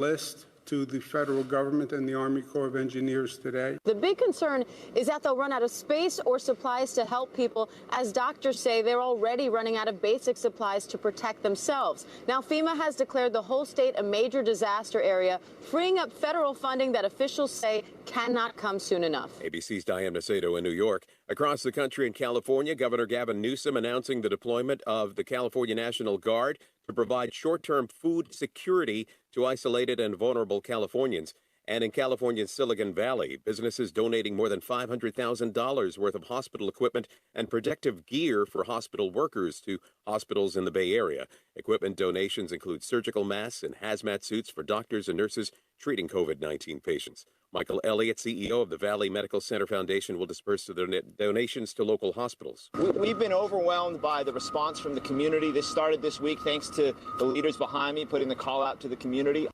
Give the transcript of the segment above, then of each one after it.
list to the federal government and the Army Corps of Engineers today. The big concern is that they'll run out of space or supplies to help people, as doctors say they're already running out of basic supplies to protect themselves. Now, FEMA has declared the whole state a major disaster area, freeing up federal funding that officials say cannot come soon enough. ABC's Diane Macedo in New York. Across the country in California, Governor Gavin Newsom announcing the deployment of the California National Guard to provide short-term food security to isolated and vulnerable Californians. And in California's Silicon Valley, businesses donating more than $500,000 worth of hospital equipment and protective gear for hospital workers to hospitals in the Bay Area. Equipment donations include surgical masks and hazmat suits for doctors and nurses treating COVID-19 patients. Michael Elliott, CEO of the Valley Medical Center Foundation, will disperse the donations to local hospitals. We've been overwhelmed by the response from the community. This started this week thanks to the leaders behind me putting the call out to the community.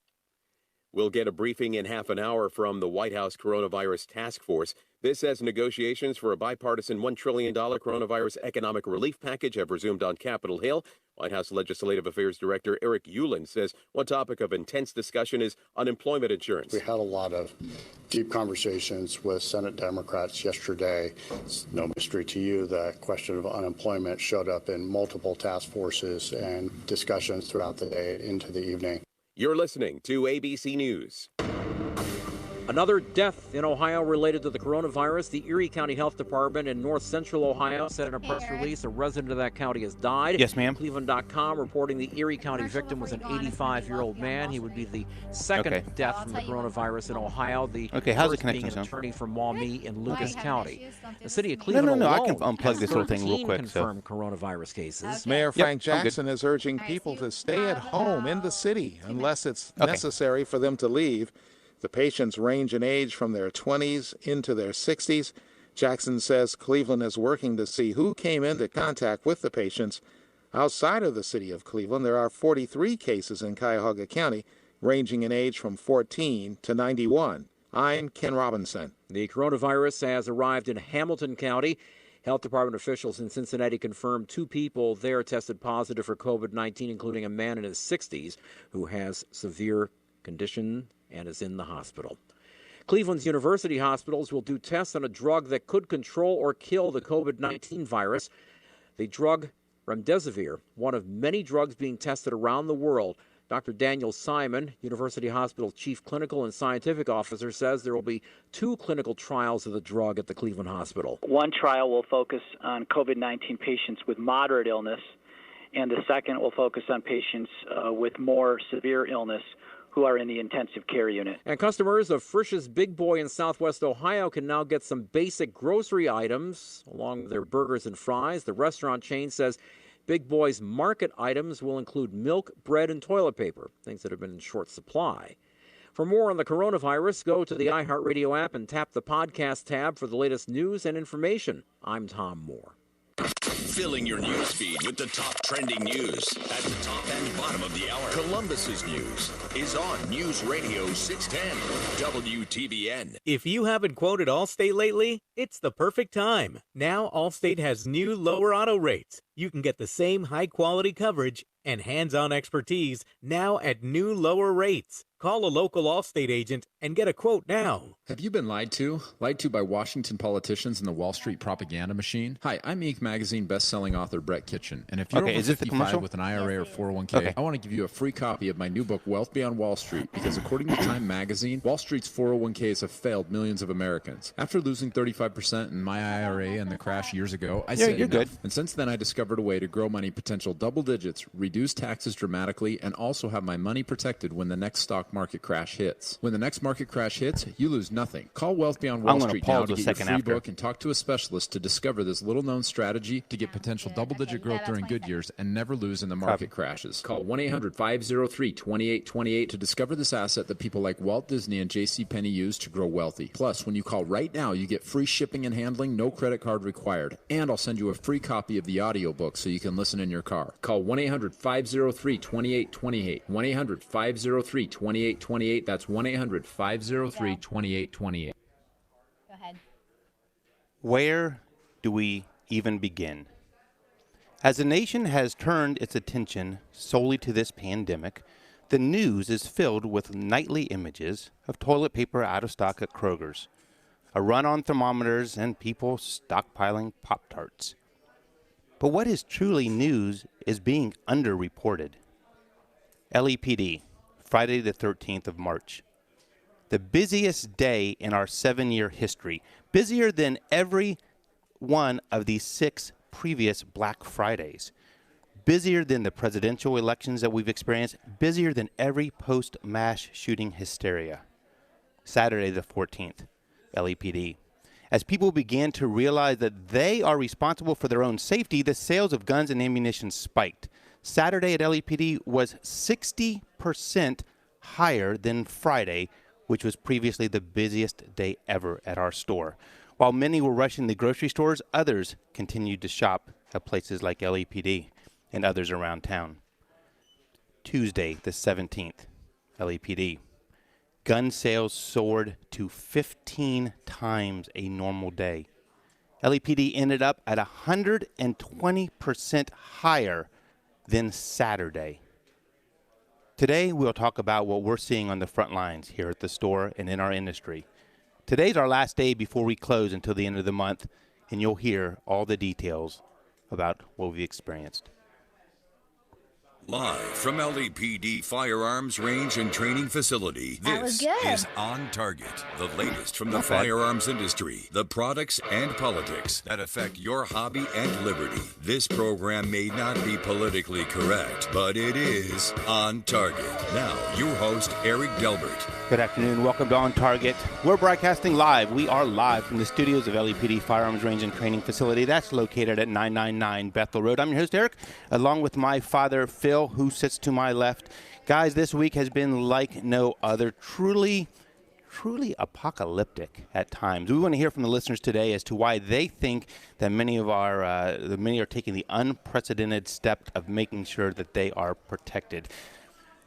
We'll get a briefing in half an hour from the White House Coronavirus Task Force. This as negotiations for a bipartisan $1 trillion coronavirus economic relief package have resumed on Capitol Hill. White House Legislative Affairs Director Eric Ueland says one topic of intense discussion is unemployment insurance. We had a lot of deep conversations with Senate Democrats yesterday. It's no mystery to you that question of unemployment showed up in multiple task forces and discussions throughout the day into the evening. You're listening to ABC News. Another death in Ohio related to the coronavirus. The Erie County Health Department in north central Ohio said in a press release a resident of that county has died. Yes, ma'am. Cleveland.com reporting the Erie County victim was an 85-year-old man. He would be the second death from the coronavirus in Ohio. The how's first it connecting, being an son? attorney from Maumee in Lucas County. The city of Cleveland No, I alone can unplug this little thing real quick. Confirmed coronavirus cases. Mayor Frank Jackson is urging people to stay at home in the city unless it's necessary for them to leave. The patients range in age from their 20s into their 60s. Jackson says Cleveland is working to see who came into contact with the patients. Outside of the city of Cleveland, there are 43 cases in Cuyahoga County, ranging in age from 14 to 91. I'm Ken Robinson. The coronavirus has arrived in Hamilton County. Health Department officials in Cincinnati confirmed 2 people there tested positive for COVID-19, including a man in his 60s who has severe condition and is in the hospital. Cleveland's university hospitals will do tests on a drug that could control or kill the COVID-19 virus. The drug remdesivir, one of many drugs being tested around the world. Dr. Daniel Simon, University Hospital Chief Clinical and Scientific Officer, says there will be 2 clinical trials of the drug at the Cleveland Hospital. One trial will focus on COVID-19 patients with moderate illness, and the second will focus on patients with more severe illness who are in the intensive care unit. And customers of Frisch's Big Boy in Southwest Ohio can now get some basic grocery items along with their burgers and fries. The restaurant chain says Big Boy's market items will include milk, bread, and toilet paper, things that have been in short supply. For more on the coronavirus, go to the iHeartRadio app and tap the podcast tab for the latest news and information. I'm Tom Moore. Filling your news feed with the top trending news at the top and bottom of the hour. Columbus's news is on News Radio 610 WTBN. If you haven't quoted Allstate lately, it's the perfect time. Now Allstate has new lower auto rates. You can get the same high-quality coverage and hands-on expertise now at new lower rates. Call a local Allstate agent and get a quote now. Have you been lied to? Lied to by Washington politicians and the Wall Street propaganda machine? Hi, I'm Inc. magazine best-selling author Brett Kitchen, and if you're over 55 with an IRA or 401k, I want to give you a free copy of my new book, Wealth Beyond Wall Street, because according to Time magazine, Wall Street's 401ks have failed millions of Americans. After losing 35% in my IRA in the crash years ago, I said you're good. And since then, I discovered a way to grow money potential double digits, reduce taxes dramatically, and also have my money protected when the next stock market crash hits. When the next market crash hits, you lose nothing. Call Wealth Beyond Wall Street now to get your free book and talk to a specialist to discover this little-known strategy to get potential double-digit growth during good years and never lose in the market crashes. Call 1-800-503-2828 to discover this asset that people like Walt Disney and JCPenney use to grow wealthy. Plus, when you call right now, you get free shipping and handling, no credit card required. And I'll send you a free copy of the audiobook so you can listen in your car. Call 1-800-503-2828. 1-800-503-2828. That's 1-800-503-2828. Go ahead. Where do we even begin? As the nation has turned its attention solely to this pandemic, The news is filled with nightly images of toilet paper out of stock at Kroger's, a run on thermometers, and people stockpiling Pop-Tarts. But what is truly news is being underreported. LEPD, Friday the 13th of March. The busiest day in our 7-year history, busier than every one of these 6 previous Black Fridays, busier than the presidential elections that we've experienced, busier than every post-mass shooting hysteria. Saturday the 14th, LEPD. As people began to realize that they are responsible for their own safety, the sales of guns and ammunition spiked. Saturday at LEPD was 60% higher than Friday, which was previously the busiest day ever at our store. While many were rushing the grocery stores, others continued to shop at places like LEPD and others around town. Tuesday, the 17th, LEPD. Gun sales soared to 15 times a normal day. LEPD ended up at 120% higher than Saturday. Today, we'll talk about what we're seeing on the front lines here at the store and in our industry. Today's our last day before we close until the end of the month, and you'll hear all the details about what we've experienced. Live from LEPD Firearms Range and Training Facility, this is On Target, the latest from the firearms industry, the products and politics that affect your hobby and liberty. This program may not be politically correct, but it is On Target. Now, your host, Eric Delbert. Good afternoon. Welcome to On Target. We're broadcasting live. We are live from the studios of LEPD Firearms Range and Training Facility. That's located at 999 Bethel Road. I'm your host, Eric, along with my father, Phil, who sits to my left. Guys, this week has been like no other. Truly apocalyptic at times. We want to hear from the listeners today as to why they think that many are taking the unprecedented step of making sure that they are protected.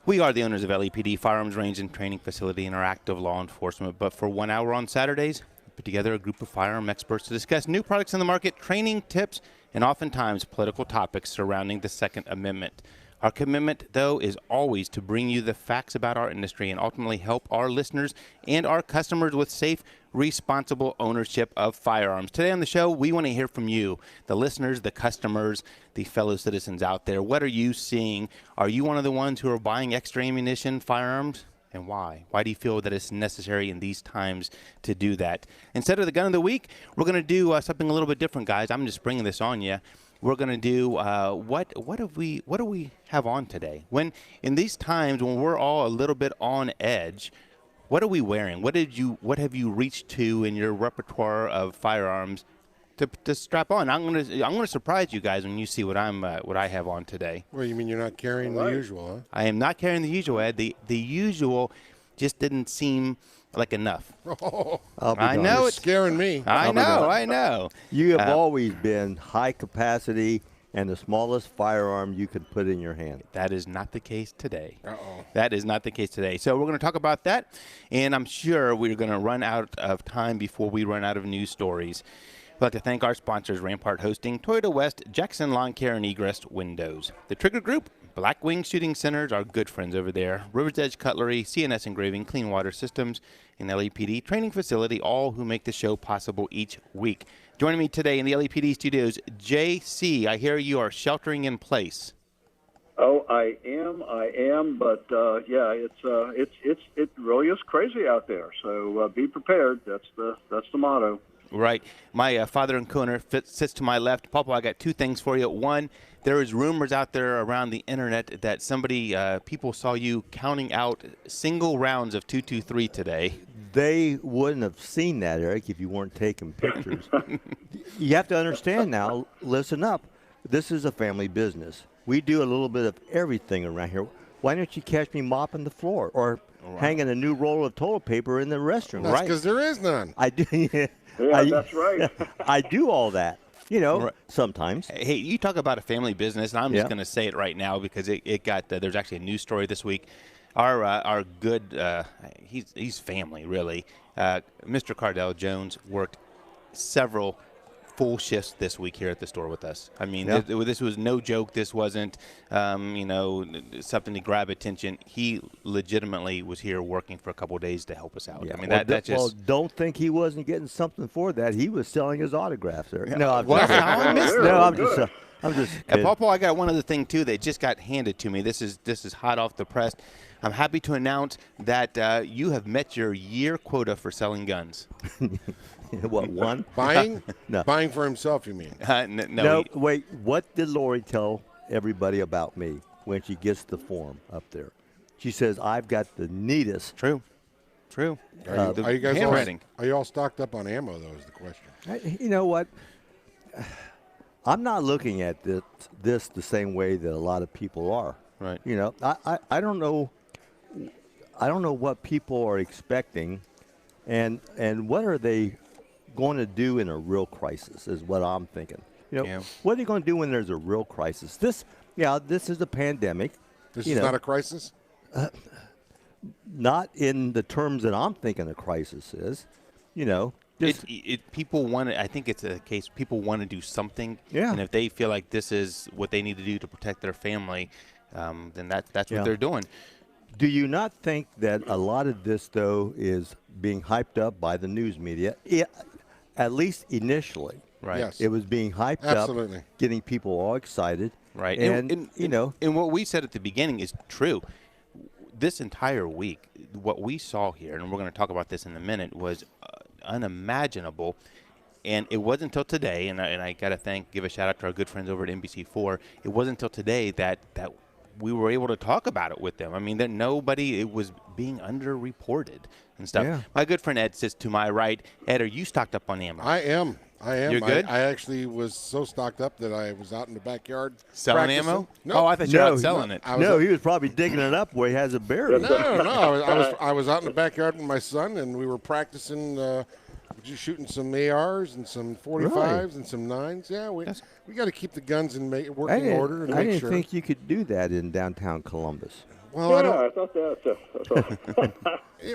We are the owners of LEPD Firearms Range and Training Facility and are active law enforcement. But for 1 hour on Saturdays, we put together a group of firearm experts to discuss new products in the market, training tips, and oftentimes political topics surrounding the Second Amendment. Our commitment, though, is always to bring you the facts about our industry and ultimately help our listeners and our customers with safe, responsible ownership of firearms. Today on the show, we want to hear from you, the listeners, the customers, the fellow citizens out there. What are you seeing? Are you one of the ones who are buying extra ammunition, firearms? And why? Why do you feel that it's necessary in these times to do that? Instead of the gun of the week, we're going to do something a little bit different, guys. I'm just bringing this on you. We're going to do what do we have on today? When in these times when we're all a little bit on edge, what are we wearing? What have you reached to in your repertoire of firearms to strap on? I'm going to surprise you guys when you see what I have on today. Well, you mean you're not carrying the usual, huh? I am not carrying the usual, Ed. The usual just didn't seem like enough. Oh, I know it's scaring me. I know. You have always been high capacity and the smallest firearm you could put in your hand. That is not the case today. Uh-oh. That is not the case today. So we're going to talk about that, and I'm sure we're going to run out of time before we run out of news stories. I'd like to thank our sponsors, Rampart Hosting, Toyota West, Jackson Lawn Care, and Egress Windows. The Trigger Group, Black Wing Shooting Centers, our good friends over there, River's Edge Cutlery, CNS Engraving, Clean Water Systems, and LEPD Training Facility, all who make the show possible each week. Joining me today in the LEPD studios, JC, I hear you are sheltering in place. Oh, I am, but yeah, it really is crazy out there. So be prepared. That's the motto. Right. My father and Kohner sits to my left. Papa, I got two things for you. One, there is rumors out there around the internet that people saw you counting out single rounds of 223 today. They wouldn't have seen that, Eric, if you weren't taking pictures. You have to understand now, listen up, this is a family business. We do a little bit of everything around here. Why don't you catch me mopping the floor or hanging a new roll of toilet paper in the restroom? That's because there is none. I do. Yeah, that's right. I do all that, sometimes. Hey, you talk about a family business, and I'm just going to say it right now because it got there's actually a news story this week. Our good he's family really. Mr. Cardell Jones worked several full shifts this week here at the store with us. I mean, this was no joke. This wasn't, something to grab attention. He legitimately was here working for a couple of days to help us out. Yeah. I mean, well, that just. Well, don't think he wasn't getting something for that. He was selling his autographs there. No, I'm Well, just, I missed no, that. I'm just. And Paul, I got one other thing too that just got handed to me. This is hot off the press. I'm happy to announce that you have met your year quota for selling guns. What, one? Buying? No. Buying for himself, you mean? No, wait. What did Lori tell everybody about me when she gets the form up there? She says, I've got the neatest. True. Are you guys are you all stocked up on ammo, though, is the question. You know what? I'm not looking at this the same way that a lot of people are. Right. You know, I don't know. I don't know what people are expecting, and what are they going to do in a real crisis is what I'm thinking. You know, what are you going to do when there's a real crisis? This is a pandemic. This is not a crisis? Not in the terms that I'm thinking a crisis is. You know, people want to. I think it's a case people want to do something. Yeah. And if they feel like this is what they need to do to protect their family, then that's what they're doing. Do you not think that a lot of this, though, is being hyped up by the news media? At least initially. Right. Yes. It was being hyped Absolutely. up, getting people all excited. Right. And you know. And what we said at the beginning is true. This entire week, what we saw here, and we're going to talk about this in a minute, was unimaginable. And it wasn't until today, and I got to give a shout out to our good friends over at NBC4. It wasn't until today that we were able to talk about it with them. I mean, that it was being underreported and stuff. Yeah. My good friend Ed sits to my right. Ed, are you stocked up on ammo? I am. You're good? I actually was so stocked up that I was out in the backyard selling practicing. ammo? No. Oh, I thought you were out selling it. He was probably digging it up where he has it buried. No. I was out in the backyard with my son, and we were practicing just shooting some ARs and some 45s and some 9s. Yeah, we got to keep the guns in working order and I make didn't sure. think you could do that in downtown Columbus. Well, I thought that.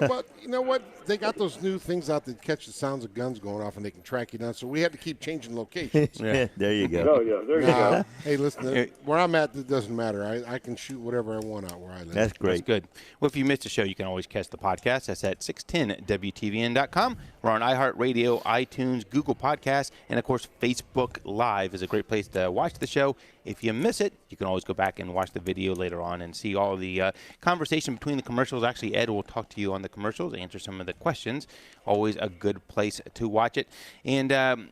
But you know what? They got those new things out that catch the sounds of guns going off, and they can track you down. So we had to keep changing locations. There you go. Oh, yeah, there you go. Hey, listen, where I'm at, it doesn't matter. I can shoot whatever I want out where I live. That's great. That's good. Well, if you missed a show, you can always catch the podcast. That's at 610WTVN.com. We're on iHeartRadio, iTunes, Google Podcasts, and, of course, Facebook Live is a great place to watch the show. If you miss it, you can always go back and watch the video later on and see all the conversation between the commercials. Actually, Ed will talk to you on the commercials, answer some of the questions. Always a good place to watch it. And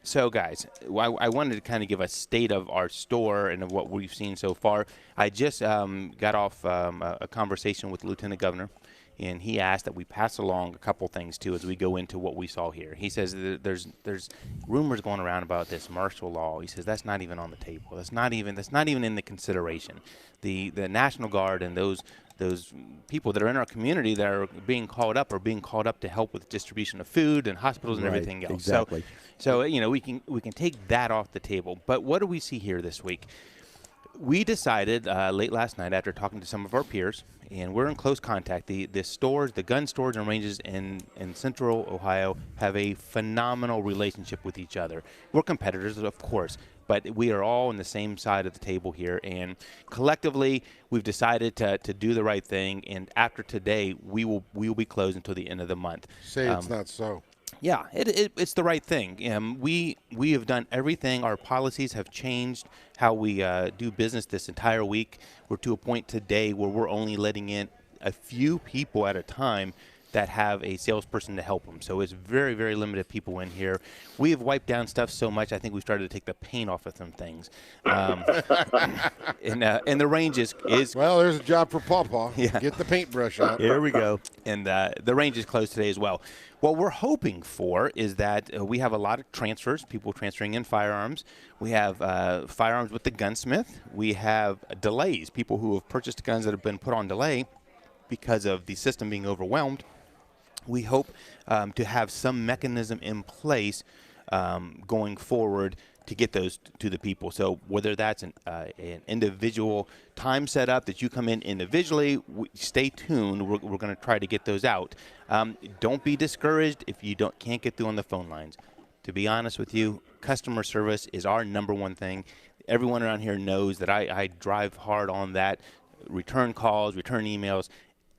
so, guys, I wanted to kind of give a state of our store and of what we've seen so far. I just got off a conversation with the Lieutenant Governor, and he asked that we pass along a couple things, too, as we go into what we saw here. He says there's rumors going around about this martial law. He says that's not even on the table. That's not even in the consideration. The National Guard and those people that are in our community that are being called up to help with distribution of food and hospitals and everything else. Exactly. So we can take that off the table. But what do we see here this week? We decided late last night after talking to some of our peers, and we're in close contact. The stores, the gun stores and ranges in Central Ohio have a phenomenal relationship with each other. We're competitors, of course, but we are all on the same side of the table here. And collectively, we've decided to do the right thing. And after today, we will be closed until the end of the month. Say it's not so. Yeah, it's the right thing. We have done everything. Our policies have changed how we do business this entire week. We're to a point today where we're only letting in a few people at a time that have a salesperson to help them. So it's very, very limited people in here. We have wiped down stuff so much, I think we started to take the paint off of some things. And the range is well, there's a job for Pawpaw. Yeah. Get the paintbrush out. Here we go. And the range is closed today as well. What we're hoping for is that we have a lot of transfers, people transferring in firearms. We have firearms with the gunsmith. We have delays, people who have purchased guns that have been put on delay because of the system being overwhelmed. We hope to have some mechanism in place going forward to get those to the people. So whether that's an individual time set up that you come in individually, stay tuned. We're going to try to get those out. Don't be discouraged if you can't get through on the phone lines. To be honest with you, customer service is our number one thing. Everyone around here knows that I drive hard on that. Return calls, return emails,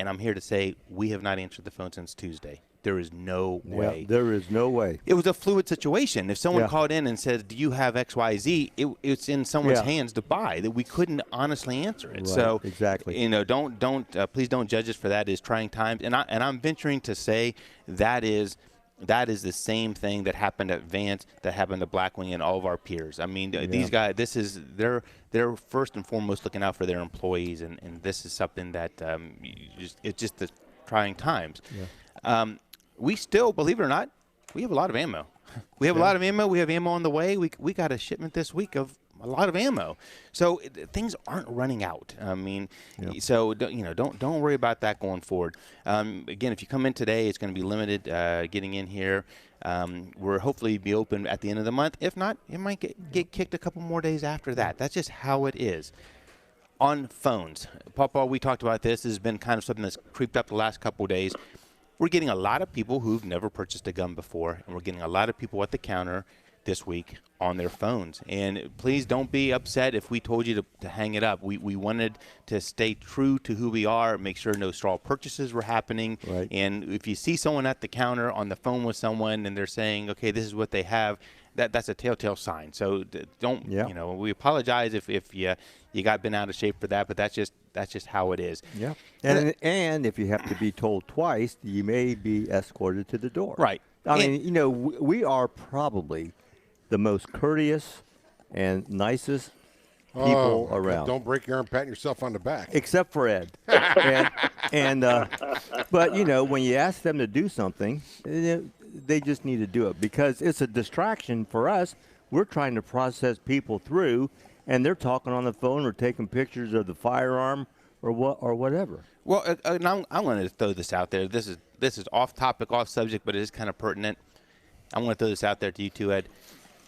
and I'm here to say we have not answered the phone since Tuesday. There is no way. Yeah, there is no way. It was a fluid situation. If someone called in and said, "Do you have XYZ?" It's in someone's hands to buy. That we couldn't honestly answer it. Right, so exactly. Please don't judge us for that. It's trying times, and I'm venturing to say that is the same thing that happened at Vance, that happened to Blackwing, and all of our peers. I mean, these guys. They're first and foremost looking out for their employees, and this is something that it's just the trying times. Yeah. We still, believe it or not, we have a lot of ammo. We have a lot of ammo. We have ammo on the way. We got a shipment this week of a lot of ammo. So things aren't running out. I mean, so don't worry about that going forward. Again, if you come in today, it's going to be limited getting in here. We're hopefully be open at the end of the month. If not, it might get kicked a couple more days after that. That's just how it is. On phones, Papa, we talked about this. This has been kind of something that's creeped up the last couple of days. We're getting a lot of people who've never purchased a gun before, and we're getting a lot of people at the counter this week on their phones. And please don't be upset if we told you to hang it up. We wanted to stay true to who we are, make sure no straw purchases were happening. Right. And if you see someone at the counter on the phone with someone and they're saying, okay, this is what they have, that's a telltale sign. So don't, we apologize if you got bent out of shape for that, but that's just how it is. Yeah. And if you have to be told twice, you may be escorted to the door. Right. I mean, we are probably the most courteous and nicest people around. Don't break your arm patting yourself on the back. Except for Ed. But, when you ask them to do something, they just need to do it because it's a distraction for us. We're trying to process people through, and they're talking on the phone or taking pictures of the firearm or whatever. Well, I wanted to throw this out there. This is off topic, off subject, but it is kind of pertinent. I want to throw this out there to you too, Ed.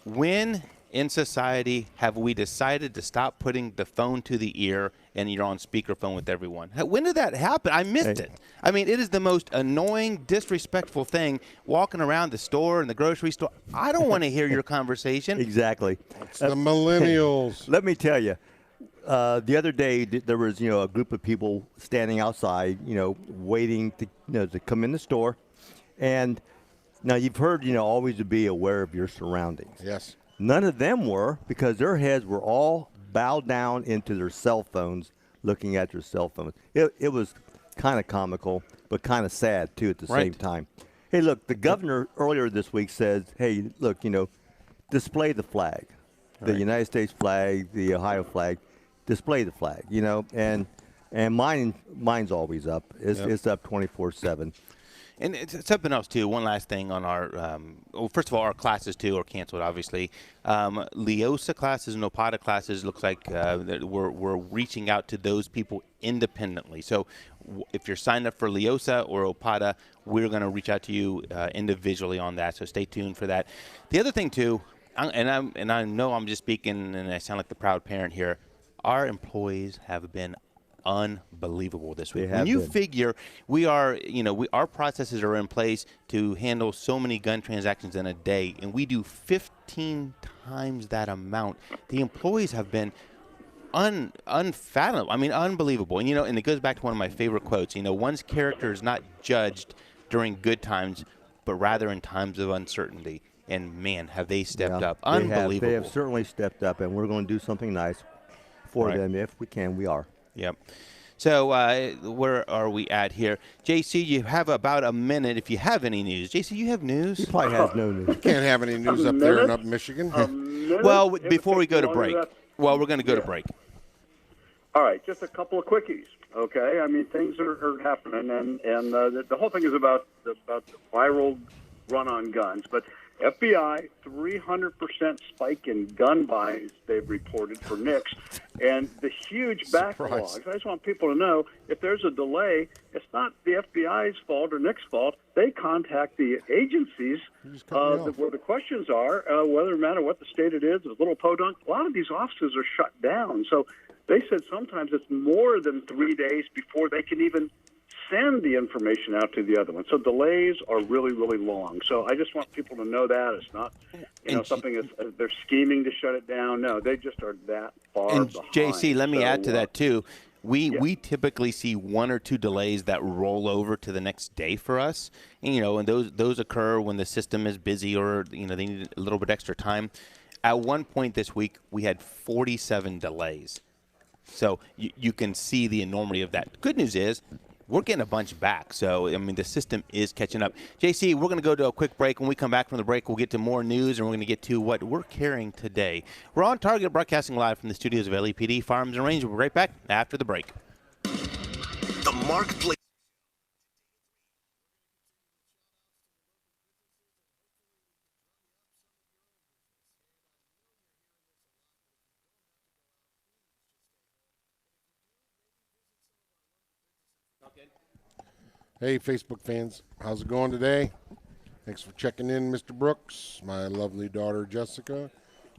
When in society have we decided to stop putting the phone to the ear and you're on speakerphone with everyone? When did that happen? I missed it. I mean, it is the most annoying, disrespectful thing walking around the store and the grocery store. I don't want to hear your conversation. Exactly. It's the millennials. Let me tell you. The other day, there was, a group of people standing outside, waiting to come in the store. And now you've heard, always to be aware of your surroundings. Yes. None of them were, because their heads were all bowed down into their cell phones, looking at their cell phones. It was kind of comical, but kind of sad, too, at the same time. Hey, look, the governor earlier this week says, hey, look, display the flag, the United States flag, the Ohio flag. Display the flag, and mine's always up. It's up 24/7. And it's something else too. One last thing on our, first of all, our classes too are canceled. Obviously, LEOSA classes and OPATA classes looks like we're reaching out to those people independently. So if you're signed up for LEOSA or OPATA, we're going to reach out to you individually on that. So stay tuned for that. The other thing too, and I know I'm just speaking and I sound like the proud parent here. Our employees have been unbelievable this week. When you figure we are, our processes are in place to handle so many gun transactions in a day, and we do 15 times that amount. The employees have been unfathomable. I mean, unbelievable. And, and it goes back to one of my favorite quotes. One's character is not judged during good times, but rather in times of uncertainty. And, man, have they stepped up. Unbelievable. They have certainly stepped up, and we're going to do something nice for them if we can. We are. Yep. So where are we at here? JC, you have about a minute if you have any news. JC, you have news? He probably has no news. You can't have any news up there in Michigan. Well, before we go to break. Well, we're going to go to break. All right, just a couple of quickies, okay? I mean, things are happening, and the whole thing is about the viral run on guns. But FBI, 300% spike in gun buys they've reported for NICS, and the huge backlogs. I just want people to know, if there's a delay, it's not the FBI's fault or NICS' fault. They contact the agencies where the questions are, whether no matter what the state it is, a little podunk. A lot of these offices are shut down. So they said sometimes it's more than 3 days before they can even send the information out to the other one. So delays are really, really long. So I just want people to know that. It's not, something that's, they're scheming to shut it down. No, they just are that far And behind. JC, let me add to that too. Yeah. We typically see 1 or 2 delays that roll over to the next day for us, and and those occur when the system is busy or they need a little bit extra time. At one point this week, we had 47 delays, so you can see the enormity of that. Good news is we're getting a bunch back, so I mean the system is catching up. JC, we're going to go to a quick break. When we come back from the break, we'll get to more news, and we're going to get to what we're carrying today. We're on Target, broadcasting live from the studios of LAPD Firearms and Range. We'll be right back after the break. The Marketplace. Hey, Facebook fans. How's it going today? Thanks for checking in, Mr. Brooks. My lovely daughter, Jessica.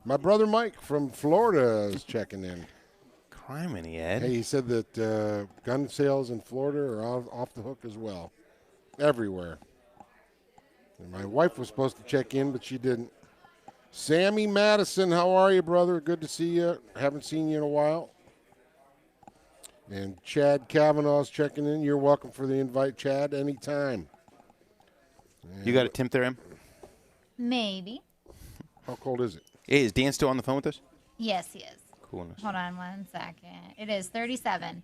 My brother, Mike, from Florida is checking in. Criminy, Ed. Hey, he said that gun sales in Florida are off the hook as well. Everywhere. And my wife was supposed to check in, but she didn't. Sammy Madison, how are you, brother? Good to see you. Haven't seen you in a while. And Chad Kavanaugh's checking in. You're welcome for the invite, Chad, anytime. And You got a temp there, Em? Maybe. How cold is it? Hey, is Dan still on the phone with us? Yes, he is. Coolness. Hold on 1 second. It is 37.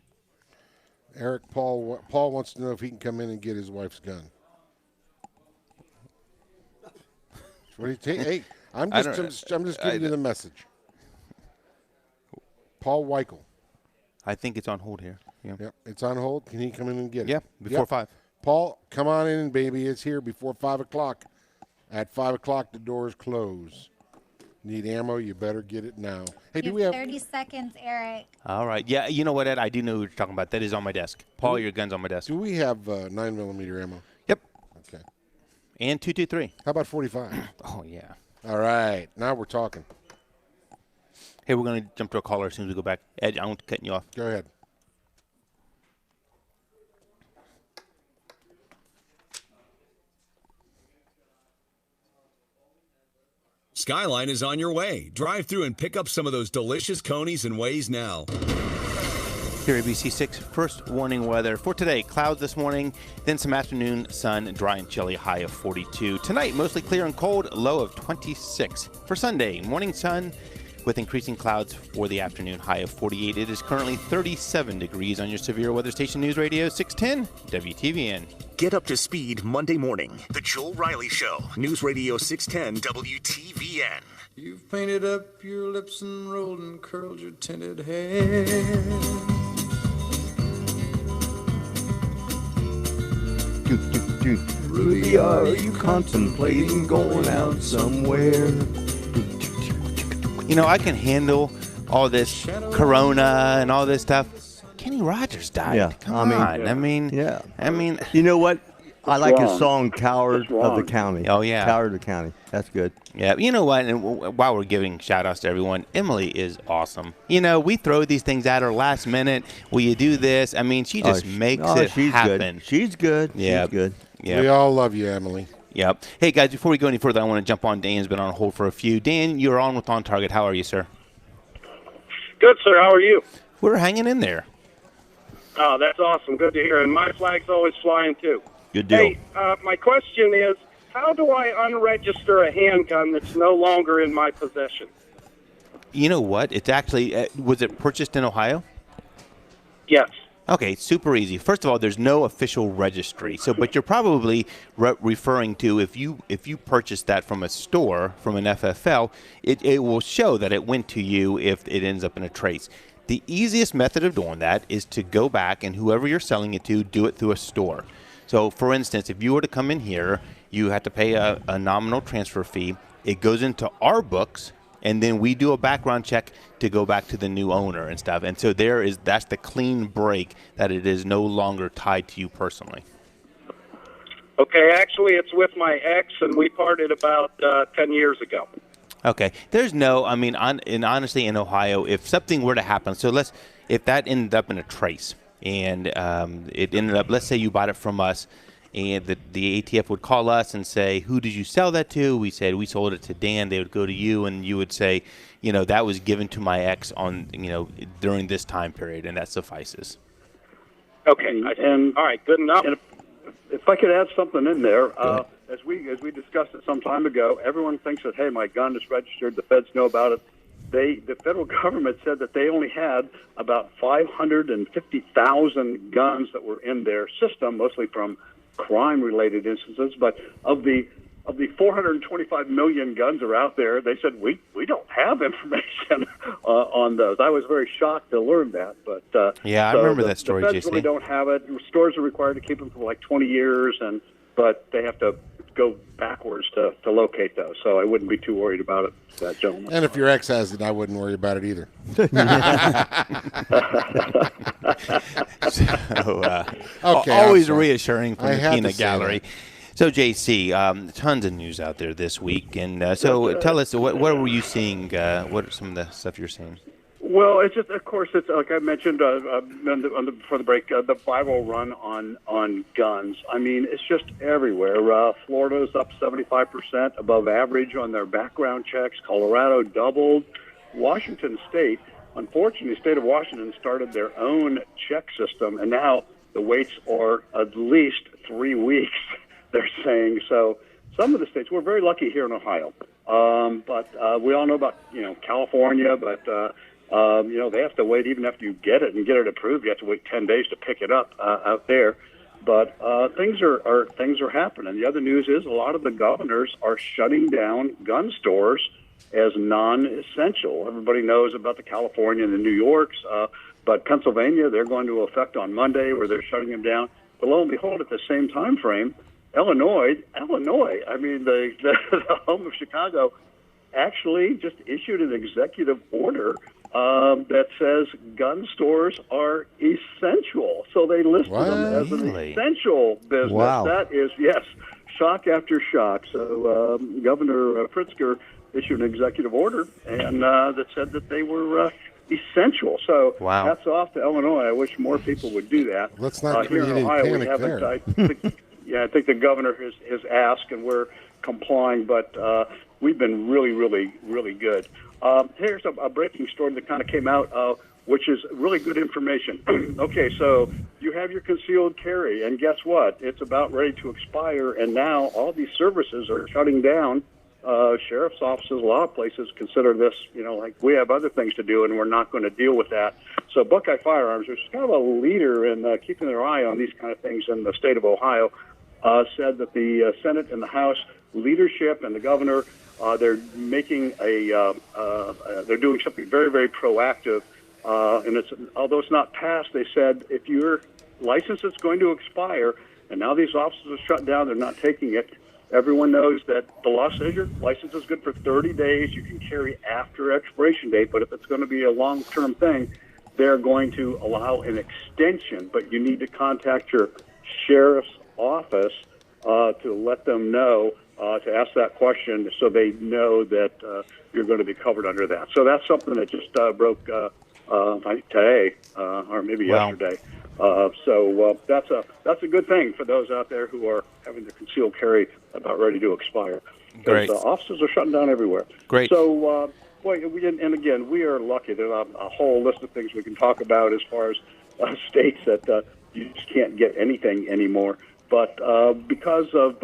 Eric Paul wants to know if he can come in and get his wife's gun. What do you take? Hey, I'm just giving you the message. Paul Weichel. I think it's on hold here. Yeah. Yep, it's on hold. Can he come in and get it? Yeah, before 5. Paul, come on in, baby. It's here before 5 o'clock. At 5 o'clock, the doors close. Need ammo? You better get it now. Hey, do we have 30 seconds, Eric? All right. Yeah, you know what, Ed? I do know what you're talking about. That is on my desk. Paul, your gun's on my desk. Do we have 9mm ammo? Yep. Okay. And 223. How about 45? Oh, yeah. All right. Now we're talking. Hey, we're going to jump to a caller as soon as we go back. Ed, I'm cutting you off. Go ahead. Skyline is on your way. Drive through and pick up some of those delicious conies and ways now. Here, ABC 6, first warning weather. For today, clouds this morning, then some afternoon sun, dry and chilly, high of 42. Tonight, mostly clear and cold, low of 26. For Sunday, morning sun with increasing clouds for the afternoon, high of 48. It is currently 37 degrees on your Severe Weather Station News Radio 610 WTVN. Get up to speed Monday morning. The Joel Riley Show. News Radio 610 WTVN. You've painted up your lips and rolled and curled your tinted hair. Rudy, are you contemplating going out somewhere? You know, I can handle all this Corona and all this stuff. Kenny Rogers died. Yeah, Come on. I mean, you know what? I like his wrong. song "Coward of the County." Oh, yeah. "Coward of the County." That's good. Yeah, you know what? And while we're giving shout-outs to everyone, Emily is awesome. You know, we throw these things at her last minute. Will you do this? I mean, she just makes it she's happen. Good. She's good. Yeah, She's good. Yeah. We all love you, Emily. Yep. Hey, guys, before we go any further, I want to jump on. Dan's been on hold for a few. Dan, you're on with OnTarget. How are you, sir? Good, sir. How are you? We're hanging in there. Oh, that's awesome. Good to hear. And my flag's always flying, too. Good deal. Hey, my question is, how do I unregister a handgun that's no longer in my possession? You know what? It's actually, was it purchased in Ohio? Yes. Okay, super easy. First of all, there's no official registry. So, but you're probably referring to if you purchased that from a store, from an FFL, it will show that it went to you if it ends up in a trace. The easiest method of doing that is to go back and whoever you're selling it to, do it through a store. So, for instance, if you were to come in here, you have to pay a nominal transfer fee. It goes into our books, and then we do a background check to go back to the new owner and stuff. And so that's the clean break, that it is no longer tied to you personally. Okay, actually, it's with my ex, and we parted about 10 years ago. Okay. There's honestly, in Ohio, if something were to happen, if that ended up in a trace, and it ended up, let's say you bought it from us, and the ATF would call us and say, who did you sell that to? We said, we sold it to Dan. They would go to you, and you would say, that was given to my ex on, during this time period, and that suffices. Okay, and all right, good enough. And if I could add something in there, as we discussed it some time ago, everyone thinks that, hey, my gun is registered. The feds know about it. The federal government said that they only had about 550,000 guns that were in their system, mostly from crime-related instances. But of the 425 million guns are out there, they said we don't have information on those. I was very shocked to learn that. But I remember that story, the feds JC. really don't have it. Stores are required to keep them for like 20 years, but they have to go backwards to locate those. So I wouldn't be too worried about it, that gentleman. And if your ex has it, I wouldn't worry about it either. Always reassuring from I the had to peanut say gallery. that. So, JC, tons of news out there this week. And so tell us, what were you seeing? What are some of the stuff you're seeing? Well, it's just, of course, it's like I mentioned before the break, the viral run on guns. I mean, it's just everywhere. Florida's up 75% above average on their background checks. Colorado doubled. Washington State, unfortunately, the state of Washington started their own check system, and now the waits are at least 3 weeks, they're saying. So some of the states, we're very lucky here in Ohio. But we all know about, California, but they have to wait even after you get it and get it approved. You have to wait 10 days to pick it up out there. But things are happening. The other news is a lot of the governors are shutting down gun stores as non-essential. Everybody knows about the California and the New Yorks, but Pennsylvania, they're going to affect on Monday where they're shutting them down. But lo and behold, at the same time frame, Illinois, I mean, the home of Chicago, actually just issued an executive order that says gun stores are essential. So they listed them as an essential business. Wow. That is, yes, shock after shock. So Governor Pritzker issued an executive order and that said that they were essential. So hats off to Illinois. I wish more people would do that. Let's not here create in Ohio, any we panic haven't. there. I think the governor has asked, and we're complying, but we've been really, really, really good. Here's a breaking story that kind of came out, which is really good information. Okay, so you have your concealed carry, and guess what? It's about ready to expire, and now all these services are shutting down. Sheriff's offices, a lot of places consider this, like we have other things to do, and we're not going to deal with that. So Buckeye Firearms, which is kind of a leader in keeping their eye on these kind of things in the state of Ohio, said that the Senate and the House leadership and the governor, they're making they're doing something very, very proactive. And although it's not passed, they said if your license is going to expire, and now these offices are shut down, they're not taking it. Everyone knows that the law says your license is good for 30 days. You can carry after expiration date, but if it's going to be a long-term thing, they're going to allow an extension. But you need to contact your sheriff's office to let them know, to ask that question so they know that you're going to be covered under that. So that's something that just broke today or maybe yesterday. So that's a good thing for those out there who are having their concealed carry about ready to expire. Great. Because offices are shutting down everywhere. Great. So, and again, we are lucky. There's a whole list of things we can talk about as far as states that you just can't get anything anymore. But because of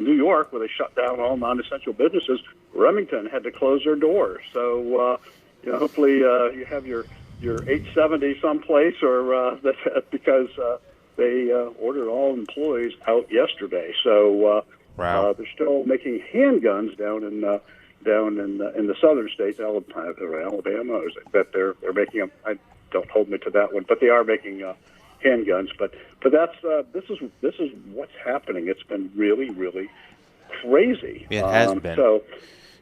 New York, where they shut down all non-essential businesses, Remington had to close their doors. So, hopefully you have your 870 someplace, or that's because they ordered all employees out yesterday. So they're still making handguns down in the southern states, Alabama. That they're making them. Don't hold me to that one, but they are making handguns. But that's this is what's happening. It's been really, really crazy. It has been.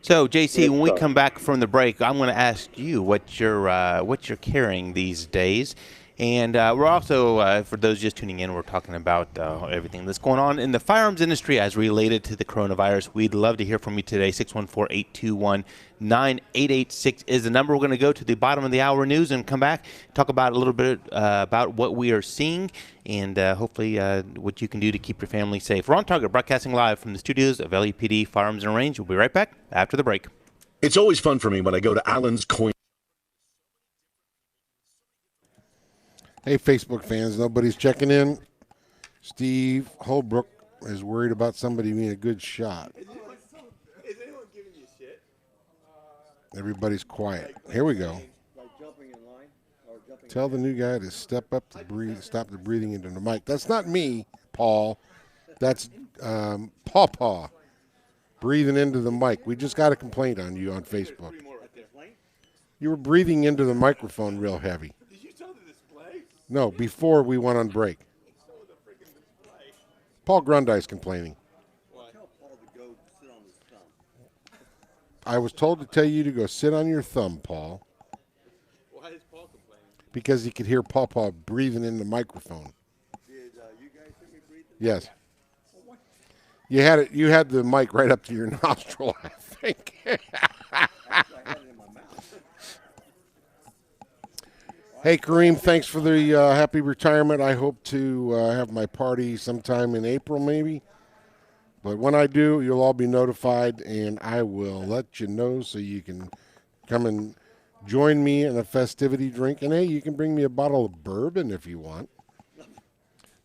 So, JC, when we come back from the break, I'm going to ask you what you're carrying these days, And we're also, for those just tuning in, we're talking about everything that's going on in the firearms industry as related to the coronavirus. We'd love to hear from you today. 614-821-9886 is the number. We're going to go to the bottom of the hour news and come back, talk about a little bit about what we are seeing and hopefully what you can do to keep your family safe. We're on Target, broadcasting live from the studios of LEPD Firearms and Range. We'll be right back after the break. It's always fun for me when I go to Allen's Coin. Hey, Facebook fans, nobody's checking in. Steve Holbrook is worried about somebody being a good shot. Is anyone giving you shit? Everybody's quiet. Here we go. Tell the new guy to step up to breathe, stop the breathing into the mic. That's not me, Paul. That's Paw breathing into the mic. We just got a complaint on you on Facebook. You were breathing into the microphone real heavy. Did you tell the display? No, before we went on break. Paul Grundy's complaining. I was told to tell you to go sit on your thumb, Paul. Why is Paul complaining? Because he could hear Paw breathing in the microphone. Did you guys hear me breathing? Yes. You had it. You had the mic right up to your nostril, I think. Hey, Kareem, thanks for the happy retirement. I hope to have my party sometime in April, maybe. But when I do, you'll all be notified, and I will let you know so you can come and join me in a festivity drink. And, hey, you can bring me a bottle of bourbon if you want.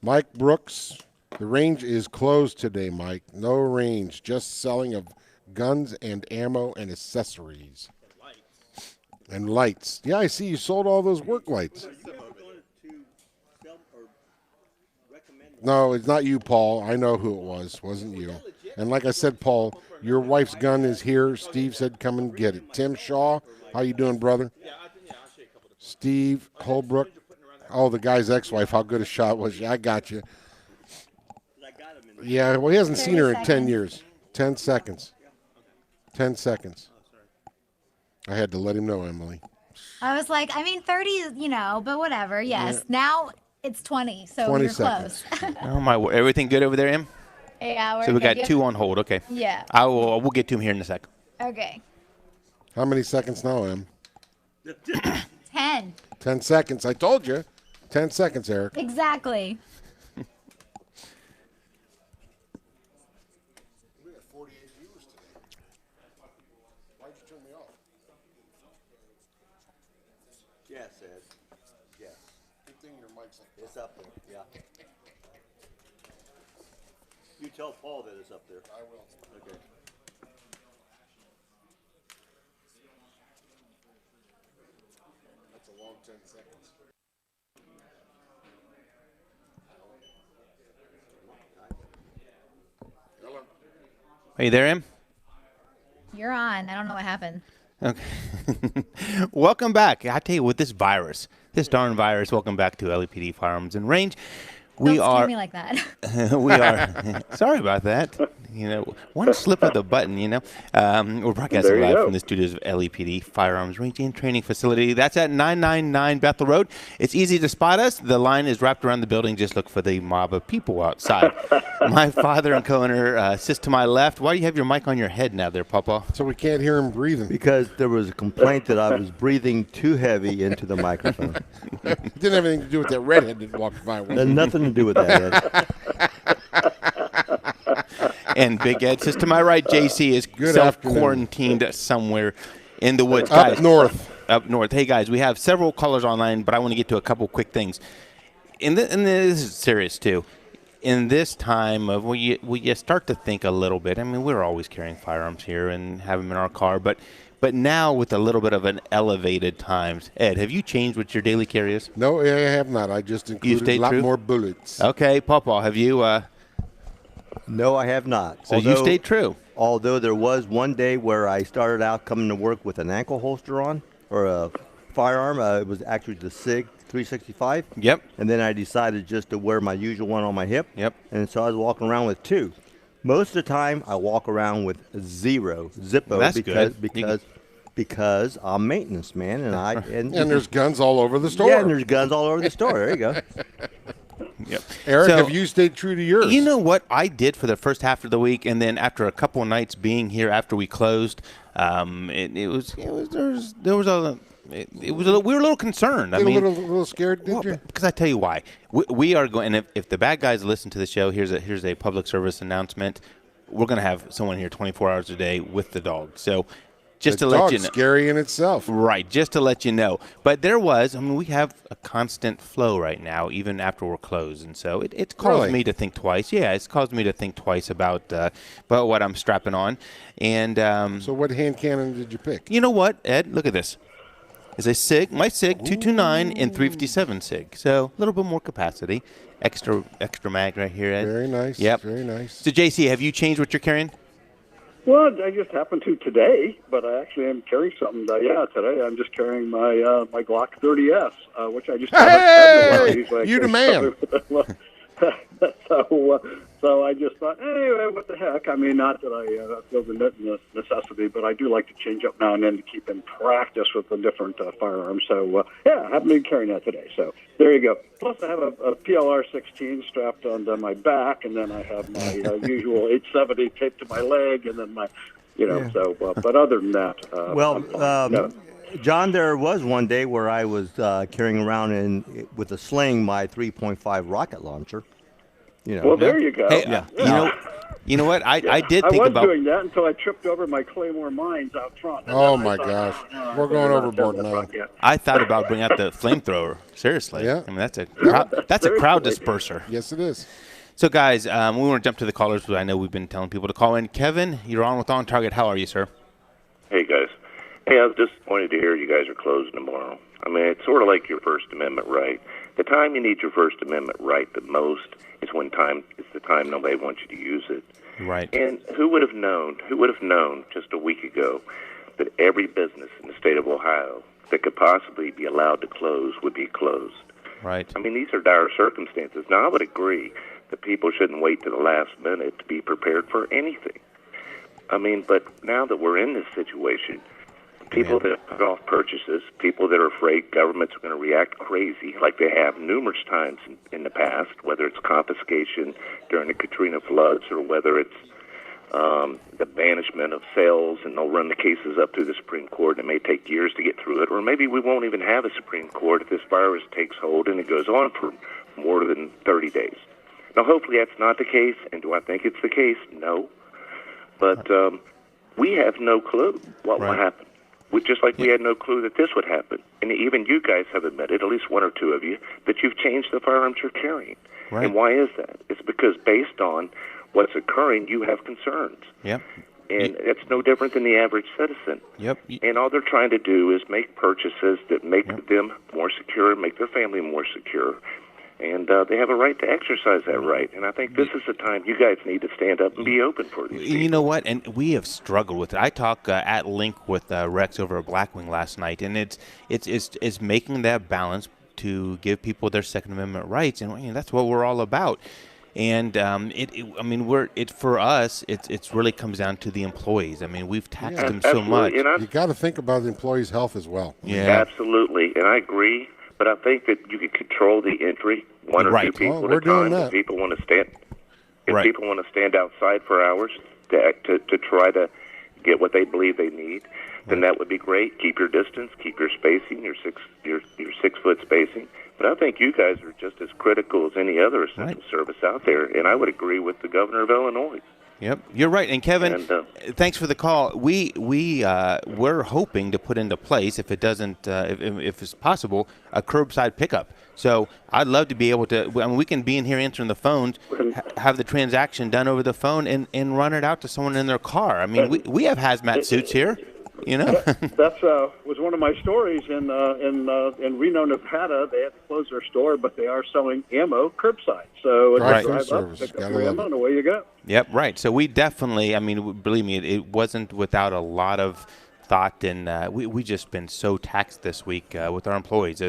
Mike Brooks, the range is closed today, Mike. No range, just selling of guns and ammo and accessories. And lights. Yeah, I see you sold all those work lights. No, it's not you, Paul. I know who it was. Wasn't you. And like I said, Paul, your wife's gun is here. Steve said come and get it. Tim Shaw, how you doing, brother? Steve Holbrook. Oh, the guy's ex-wife. How good a shot was she? I got you. Yeah, well, he hasn't seen her in 10 years. 10 seconds. 10 seconds. I had to let him know, Emily. I was like, I mean, 30, you know, but whatever. Yes. Yeah. Now it's 20, so 20 you're seconds. close. Oh, my word. Everything good over there, Em? Yeah, So we got two on hold. Okay. Yeah. We'll get to him here in a sec. Okay. How many seconds now, Em? 10. 10 seconds. I told you. 10 seconds, Eric. Exactly. Yes, Ed. Yes. Good thing your mic's up. It's up there, yeah. You tell Paul that it's up there. I will. Okay. That's a long 10 seconds. Hello. Are you there, Em? You're on. I don't know what happened. Okay. Welcome back. I tell you, with this virus, this darn virus, welcome back to LEPD Firearms and Range. Don't scare me like that. We are. Sorry about that. You know, one slip of the button, you know. We're broadcasting live from the studios of LEPD Firearms Range and Training Facility. That's at 999 Bethel Road. It's easy to spot us. The line is wrapped around the building. Just look for the mob of people outside. My father and co-owner sits to my left. Why do you have your mic on your head now there, Papa? So we can't hear him breathing. Because there was a complaint that I was breathing too heavy into the microphone. It didn't have anything to do with that redhead that walked by. Had nothing to do with that, Ed. And Big Ed sits to my right. JC is self-quarantined somewhere in the woods. Up north. Up north. Hey, guys, we have several callers online, but I want to get to a couple quick things. And this is serious, too. In this time of when you start to think a little bit, I mean, we're always carrying firearms here and have them in our car, but now with a little bit of an elevated times. Ed, have you changed what your daily carry is? No, I have not. I just included a lot more bullets. Okay, Papa, have you? No, I have not. So you stayed true. Although there was one day where I started out coming to work with an ankle holster on, or a firearm. It was actually the SIG 365. Yep. And then I decided just to wear my usual one on my hip. Yep. And so I was walking around with two. Most of the time, I walk around with zero Zippo. That's because good. because because I'm maintenance man, and there's guns all over the store. Yeah, and there's guns all over the store. There you go. Yep. Eric, So, have you stayed true to yours? You know what I did for the first half of the week, and then after a couple of nights being here after we closed, we were a little concerned. I mean, a little scared, did you? Because I tell you why. We are going, and if the bad guys listen to the show, here's a public service announcement. We're going to have someone here 24 hours a day with the dog. So just to let you know. Scary in itself. Right, just to let you know. But we have a constant flow right now, even after we're closed. And so it caused me to think twice. Yeah, it's caused me to think twice about what I'm strapping on. And so what hand cannon did you pick? You know what, Ed? Look at this. It's a SIG, my SIG, 229 and 357 SIG. So a little bit more capacity. Extra mag right here, Ed. Very nice. Yep. Very nice. So, JC, have you changed what you're carrying? Well, I just happened to today, but I actually am carrying something. Today I'm just carrying my my Glock 30S, which I just you the man. So I just thought, anyway, what the heck? I mean, not that I feel the necessity, but I do like to change up now and then to keep in practice with the different firearms. So, I happen to be carrying that today. So there you go. Plus, I have a PLR-16 strapped onto my back, and then I have my usual 870 taped to my leg, and then my, so, but other than that. John, there was one day where I was carrying around with a sling my 3.5 rocket launcher. Well, there you go. Hey, you know what? I did think about. I was doing that until I tripped over my Claymore mines out front. Oh my gosh, we're going overboard now. I thought about bringing out the flamethrower. Seriously, yeah. I mean that's a crowd disperser. Yes, it is. So, guys, we want to jump to the callers, but I know we've been telling people to call in. Kevin, you're on with OnTarget. How are you, sir? Hey, guys. Hey, I was disappointed to hear you guys are closing tomorrow. I mean, it's sort of like your First Amendment right. The time you need your First Amendment right the most is when it's the time nobody wants you to use it. Right. And who would have known just a week ago that every business in the state of Ohio that could possibly be allowed to close would be closed? Right. I mean, these are dire circumstances. Now, I would agree that people shouldn't wait to the last minute to be prepared for anything. I mean, but now that we're in this situation, people that put off purchases, people that are afraid governments are going to react crazy like they have numerous times in the past, whether it's confiscation during the Katrina floods or whether it's the banishment of sales, and they'll run the cases up through the Supreme Court, and it may take years to get through it, or maybe we won't even have a Supreme Court if this virus takes hold and it goes on for more than 30 days. Now, hopefully that's not the case, and do I think it's the case? No. But we have no clue what will happen. Just like we had no clue that this would happen. And even you guys have admitted, at least one or two of you, that you've changed the firearms you're carrying. Right. And why is that? It's because based on what's occurring, you have concerns. Yep. And it's no different than the average citizen. Yep. And all they're trying to do is make purchases that make them more secure, make their family more secure. And they have a right to exercise that right. And I think this is the time you guys need to stand up and be open for these people. You know what? And we have struggled with it. I talked at length with Rex over at Blackwing last night, and it's making that balance to give people their Second Amendment rights, and that's what we're all about. And for us, it's really comes down to the employees. I mean, we've taxed them so much. You got to think about the employees' health as well. Yeah, absolutely, and I agree. But I think that you can control the entry, one or two people at a time. If people want to people want to stand outside for hours to try to get what they believe they need, then that would be great. Keep your distance, keep your spacing, your 6 foot spacing. But I think you guys are just as critical as any other essential service out there, and I would agree with the governor of Illinois. Yep, you're right. And Kevin, thanks for the call. We're hoping to put into place, if it doesn't, if it's possible, a curbside pickup. So I'd love to be able to. I mean, we can be in here answering the phones, have the transaction done over the phone, and run it out to someone in their car. I mean, we have hazmat suits here. You know, that's was one of my stories in Reno, Nevada. They had to close their store, but they are selling ammo curbside. So drive up, pick up your ammo, and away you go. Yep, right. So we definitely, I mean, believe me, it wasn't without a lot of thought, and we just been so taxed this week with our employees.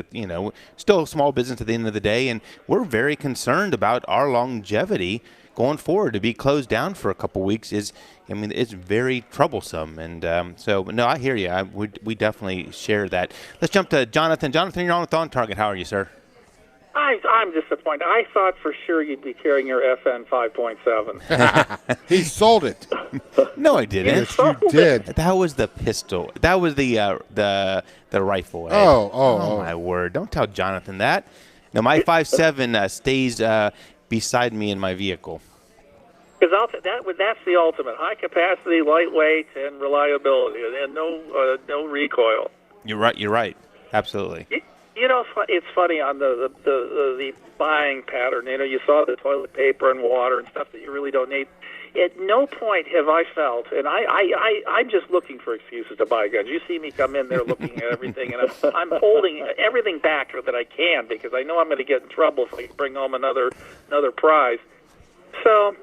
Still a small business at the end of the day, and we're very concerned about our longevity. going forward to be closed down for a couple weeks is, I mean, it's very troublesome. And so, no, I hear you. We definitely share that. Let's jump to Jonathan. Jonathan, you're on with OnTarget. How are you, sir? I'm disappointed. I thought for sure you'd be carrying your FN 5.7. He sold it. No, I didn't. Yes, you did. That was the pistol. That was the rifle. Ed. Oh, my word! Don't tell Jonathan that. No, my 5.7 stays beside me in my vehicle. Because that's the ultimate: high capacity, lightweight, and reliability, and no recoil. You're right. You're right. Absolutely. You know, it's funny on the buying pattern. You know, you saw the toilet paper and water and stuff that you really don't need. At no point have I felt, and I'm just looking for excuses to buy guns. You see me come in there looking at everything, and I'm holding everything back that I can because I know I'm going to get in trouble if I bring home another prize. So,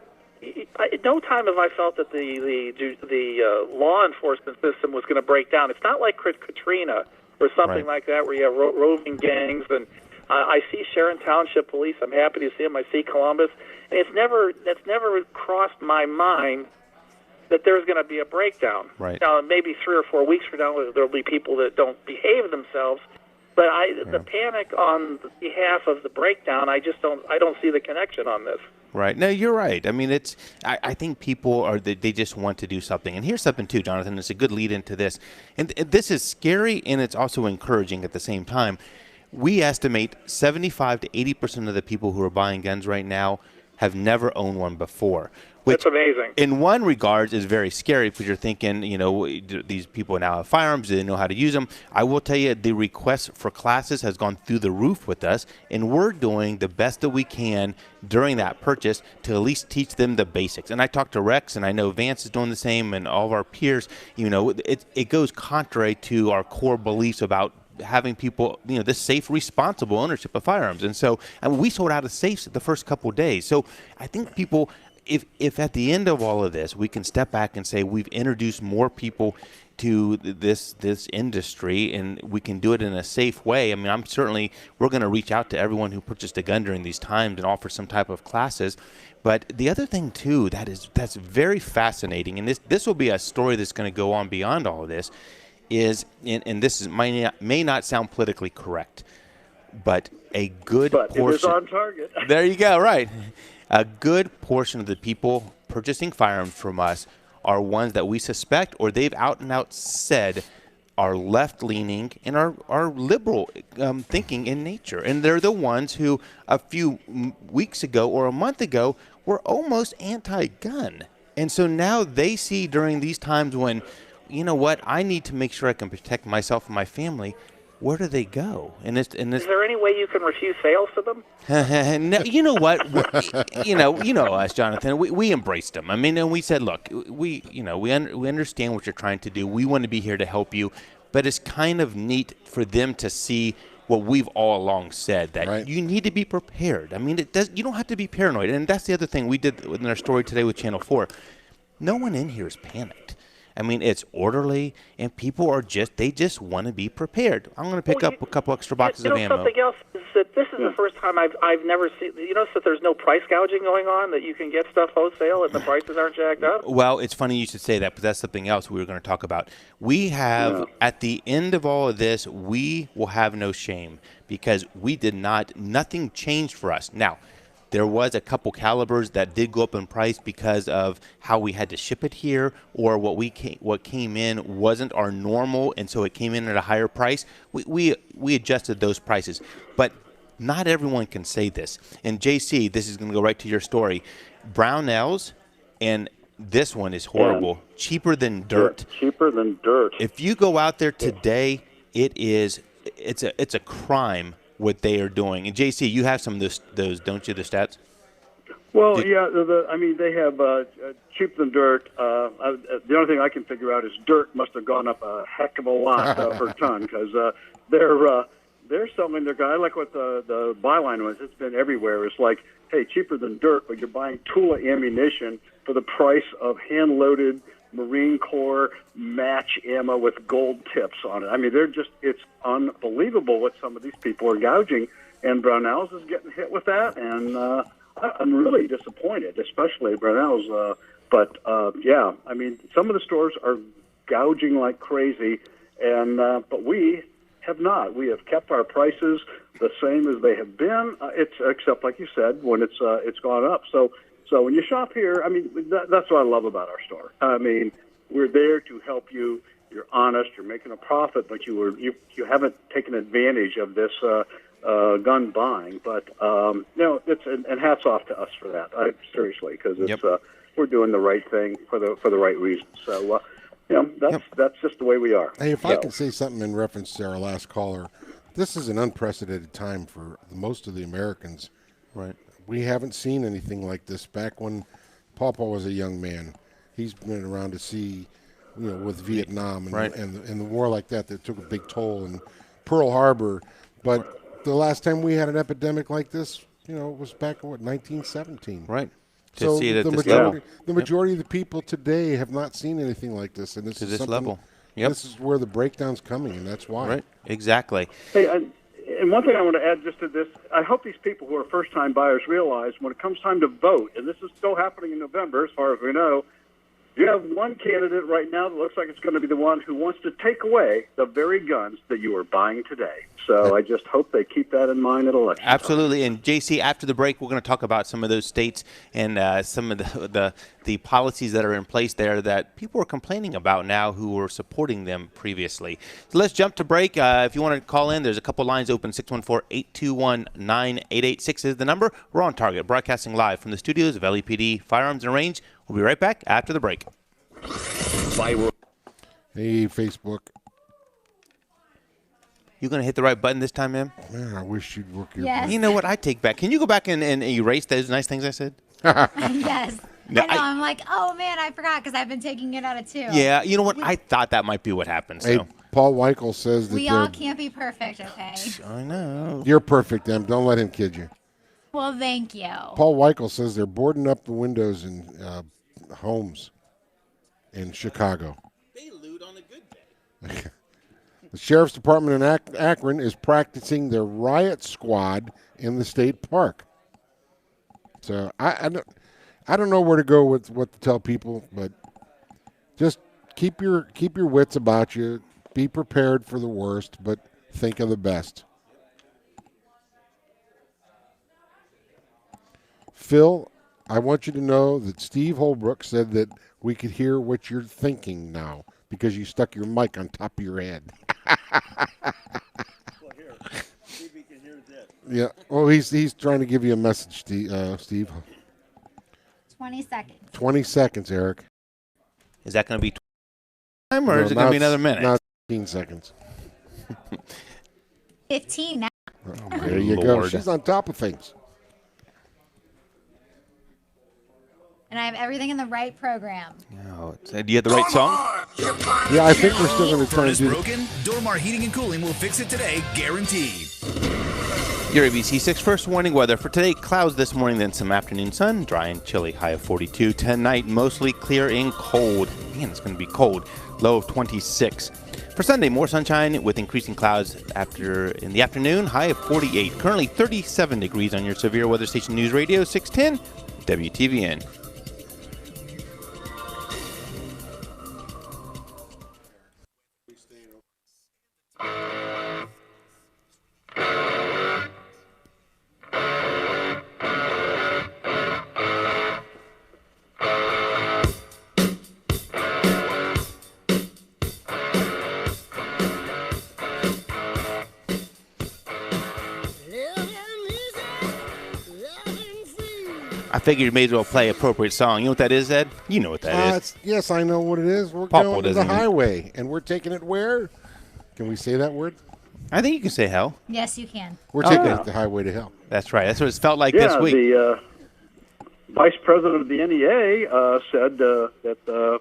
at no time have I felt that the law enforcement system was going to break down. It's not like Katrina or something like that, where you have roving gangs. And I see Sharon Township Police. I'm happy to see them. I see Columbus, and that's never crossed my mind that there's going to be a breakdown. Right. Now, maybe 3 or 4 weeks from now, there'll be people that don't behave themselves. But the panic on behalf of the breakdown, I don't see the connection on this. Right. No, you're right. I mean, I think people they just want to do something. And here's something too, Jonathan. It's a good lead into this. And this is scary, and it's also encouraging at the same time. We estimate 75 to 80% of the people who are buying guns right now have never owned one before. Which, that's amazing. In one regard, is very scary because you're thinking, you know, these people now have firearms, they know how to use them. I will tell you, the request for classes has gone through the roof with us, and we're doing the best that we can during that purchase to at least teach them the basics. And I talked to Rex, and I know Vance is doing the same, and all of our peers. You know, it goes contrary to our core beliefs about having people, you know, this safe, responsible ownership of firearms. And so, I mean, we sold out of safes the first couple of days. So I think people, if at the end of all of this, we can step back and say we've introduced more people to this industry, and we can do it in a safe way. I mean, we're going to reach out to everyone who purchased a gun during these times and offer some type of classes. But the other thing too that's very fascinating, and this will be a story that's going to go on beyond all of this, is, and this may not sound politically correct, but a good portion. It is on target. There you go. Right. A good portion of the people purchasing firearms from us are ones that we suspect, or they've out and out said, are left-leaning and are liberal thinking in nature. And they're the ones who a few weeks ago or a month ago were almost anti-gun. And so now they see during these times when, you know what, I need to make sure I can protect myself and my family, where do they go? Is there any way you can refuse sales to them? No, you know what? you know us, Jonathan. We embraced them. I mean, and we said, look, we understand what you're trying to do. We want to be here to help you, but it's kind of neat for them to see what we've all along said, that you need to be prepared. I mean, you don't have to be paranoid, and that's the other thing we did in our story today with Channel 4. No one in here is panicked. I mean, it's orderly, and people are they just want to be prepared. I'm going to pick up a couple extra boxes of ammo. Something else is that this is the first time I've never seen. You notice that there's no price gouging going on, that you can get stuff wholesale and the prices aren't jacked up? Well, it's funny you should say that, but that's something else we were going to talk about. We have, at the end of all of this, we will have no shame because nothing changed for us. Now, there was a couple calibers that did go up in price because of how we had to ship it here, or what came in wasn't our normal, and so it came in at a higher price. We adjusted those prices, but not everyone can say this. And JC, this is going to go right to your story. Brownells, and this one is horrible. Cheaper than dirt. Cheaper than dirt. If you go out there today, it's a crime what they are doing. And JC, you have some of those, don't you, the stats? Well, yeah, I mean, they have cheaper than dirt. The only thing I can figure out is dirt must have gone up a heck of a lot per ton, because they're selling their guy. I like what the byline was. It's been everywhere. It's like, hey, cheaper than dirt, but you're buying Tula ammunition for the price of hand-loaded Marine Corps match ammo with gold tips on it. I mean, it's unbelievable what some of these people are gouging, and Brownells is getting hit with that, and I'm really disappointed, especially Brunel's. But yeah, I mean, some of the stores are gouging like crazy, and but we have not. We have kept our prices the same as they have been. It's except, like you said, when it's gone up. So when you shop here, I mean, that's what I love about our store. I mean, we're there to help you. You're honest. You're making a profit, but you haven't taken advantage of this gun buying. But it's and hats off to us for that. Seriously, because it's we're doing the right thing for the right reasons. So that's just the way we are. Hey, if I can say something in reference to our last caller, this is an unprecedented time for most of the Americans. Right. We haven't seen anything like this back when Pawpaw was a young man. He's been around to see, with Vietnam and the war like that took a big toll, and Pearl Harbor. But the last time we had an epidemic like this, was back in 1917. Right. So see it at the this majority, level. the majority of the people today have not seen anything like this, and this To is this something- level. Yep. This is where the breakdown's coming, and that's why. Right. Exactly. Hey, and one thing I want to add just to this, I hope these people who are first-time buyers realize when it comes time to vote, and this is still happening in November as far as we know, you have one candidate right now that looks like it's going to be the one who wants to take away the very guns that you are buying today. So I just hope they keep that in mind at election time. Absolutely. And JC, after the break, we're going to talk about some of those states and some of the policies that are in place there that people are complaining about now who were supporting them previously. So let's jump to break. If you want to call in, there's a couple lines open. 614-821-9886 is the number. We're on Target, broadcasting live from the studios of LEPD Firearms and Range. We'll be right back after the break. Hey, Facebook. You going to hit the right button this time, ma'am? Man, I wish you'd work your Yes. You know what? I take back. Can you go back and erase those nice things I said? Yes. No, I know. I'm like, oh, man, I forgot because I've been taking it out of two. Yeah, you know what? I thought that might be what happened. Hey, So. Paul Weichel says that We all can't be perfect, okay? I know. You're perfect, Em. Don't let him kid you. Well, thank you. Paul Weichel says they're boarding up the windows in homes in Chicago. They loot on a good day. The Sheriff's Department in Akron is practicing their riot squad in the state park. So I don't know where to go with what to tell people, but just keep your wits about you. Be prepared for the worst, but think of the best. Phil, I want you to know that Steve Holbrook said that we could hear what you're thinking now because you stuck your mic on top of your head. Well, here, see if he can hear this. Yeah. Oh, he's trying to give you a message, Steve. 20 seconds. 20 seconds, Eric. Is that going to be time or is it going to be another minute? Not 15 seconds. 15 now. There you go. She's on top of things. And I have everything in the right program. Oh, do you have the right song? Yeah, I think we're still going to try and Furnace do broken? Dormar Heating and Cooling will fix it today, guaranteed. Your ABC6 first warning weather for today. Clouds this morning, then some afternoon sun. Dry and chilly, high of 42. Tonight, mostly clear and cold. Man, it's going to be cold. Low of 26. For Sunday, more sunshine with increasing clouds in the afternoon. High of 48. Currently 37 degrees on your Severe Weather Station News Radio 610 WTVN. I figured you may as well play appropriate song. You know what that is, Ed? You know what that is. Yes, I know what it is. We're Papa going to the doesn't even- highway, and we're taking it where? Can we say that word? I think you can say hell. Yes, you can. We're taking it the highway to hell. That's right. That's what it's felt like Yeah, this week. the vice president of the NEA said that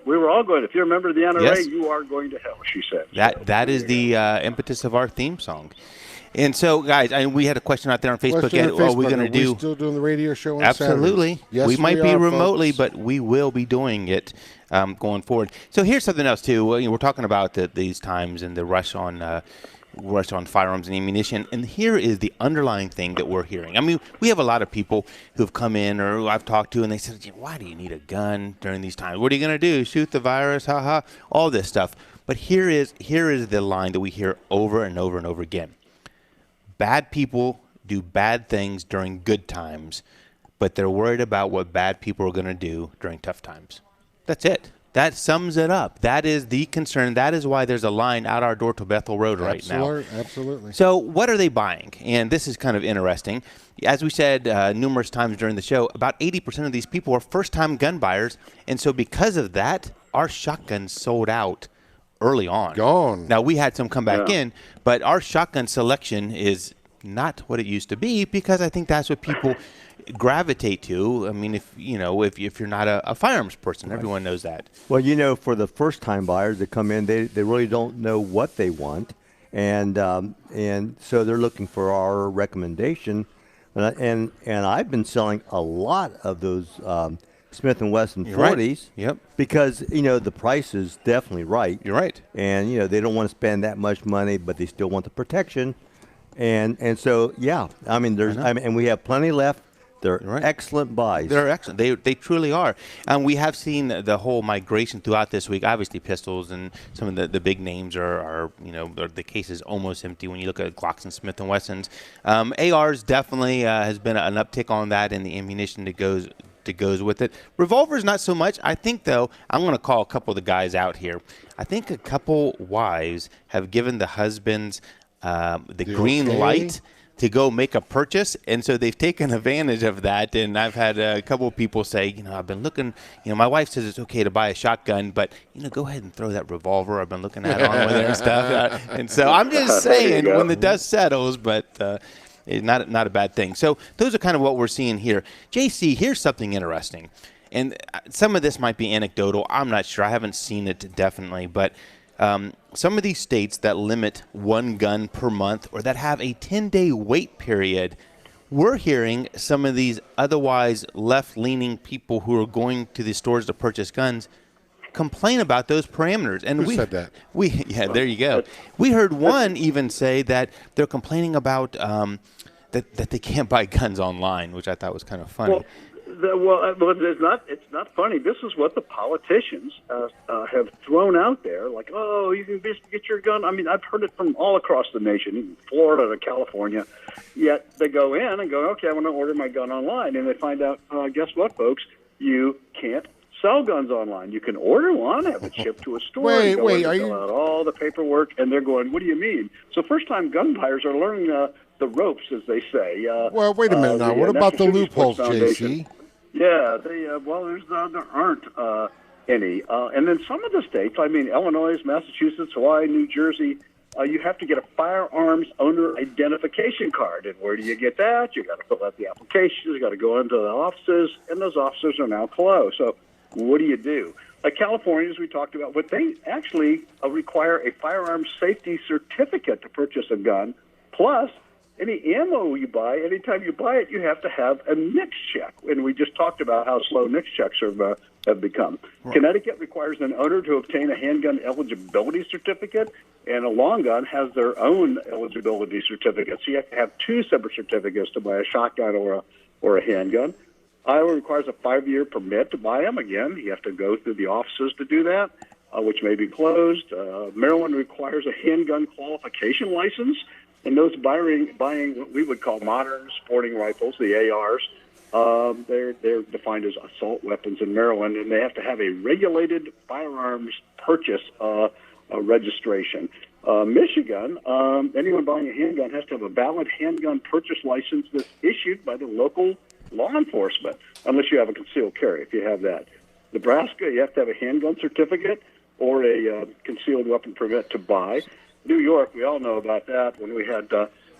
we were all going. If you're a member of the NRA, Yes. you are going to hell. She said. That is the impetus of our theme song. And so, guys, we had a question out there on Facebook. Question on Are we Facebook, going to do? we still doing the radio show on Absolutely. Saturdays? Yes, we might be are, remotely, folks. but we will be doing it going forward. So here's something else, too. We're talking about these times and the rush on rush on firearms and ammunition. And here is the underlying thing that we're hearing. I mean, we have a lot of people who've come in or who I've talked to, and they said, why do you need a gun during these times? What are you going to do? Shoot the virus? Ha ha. All this stuff. But here is the line that we hear over and over and over again. Bad people do bad things during good times, but they're worried about what bad people are going to do during tough times. That's it. That sums it up. That is the concern. That is why there's a line out our door to Bethel Road right now. Absolutely. So what are they buying? And this is kind of interesting. As we said numerous times during the show, about 80% of these people are first-time gun buyers. And so because of that, our shotguns sold out early on. Gone. Now, we had some come back in, but our shotgun selection is not what it used to be because I think that's what people gravitate to. I mean, if you're not a firearms person, everyone knows that. Well, for the first-time buyers that come in, they really don't know what they want, and so they're looking for our recommendation. And I've been selling a lot of those Smith & Wesson 40s. Right. Yep. Because the price is definitely right. You're right. And they don't want to spend that much money, but they still want the protection. And so I mean and we have plenty left. They're excellent buys. They're excellent. They truly are. And we have seen the whole migration throughout this week. Obviously, pistols and some of the big names are the case is almost empty when you look at Glocks and Smith & Wessons. ARs definitely has been an uptick on that, and the ammunition that goes with it. Revolvers, not so much. I think, though, I'm going to call a couple of the guys out here. I think a couple wives have given the husbands the green light to go make a purchase, and so they've taken advantage of that. And I've had a couple of people say, I've been looking, my wife says it's okay to buy a shotgun, but go ahead and throw that revolver. I've been looking at it on with her and stuff. And so I'm just saying, when the dust settles, but it's not a bad thing. So those are kind of what we're seeing here. JC, here's something interesting, and some of this might be anecdotal. I'm not sure. I haven't seen it definitely, but some of these states that limit one gun per month or that have a 10-day wait period, we're hearing some of these otherwise left-leaning people who are going to the stores to purchase guns complain about those parameters. And Who said that? There you go. We heard one even say that they're complaining about that they can't buy guns online, which I thought was kind of funny. It's not funny. This is what the politicians have thrown out there. Like, you can get your gun. I mean, I've heard it from all across the nation, even Florida to California. Yet they go in and go, okay, I want to order my gun online. And they find out, guess what, folks? You can't sell guns online. You can order one, have it shipped to a store, fill out all the paperwork, and they're going, what do you mean? So first-time gun buyers are learning the ropes, as they say. Wait a minute now. What about the loopholes, JC? Yeah, there aren't any. And then some of the states, I mean, Illinois, Massachusetts, Hawaii, New Jersey, you have to get a firearms owner identification card. And where do you get that? You got to fill out the application. You got to go into the offices, and those offices are now closed. So what do you do? Like California, as we talked about, but they actually require a firearms safety certificate to purchase a gun, plus any ammo you buy, anytime you buy it, you have to have a NICS check. And we just talked about how slow NICS checks have become. Right. Connecticut requires an owner to obtain a handgun eligibility certificate, and a long gun has their own eligibility certificate. So you have to have two separate certificates to buy a shotgun or a handgun. Iowa requires a 5-year permit to buy them. Again, you have to go through the offices to do that, which may be closed. Maryland requires a handgun qualification license. And those buying what we would call modern sporting rifles, the ARs, they're defined as assault weapons in Maryland, and they have to have a regulated firearms purchase registration. Michigan, anyone buying a handgun has to have a valid handgun purchase license that's issued by the local law enforcement, unless you have a concealed carry, if you have that. Nebraska, you have to have a handgun certificate or a concealed weapon permit to buy. New York, we all know about that. When we had,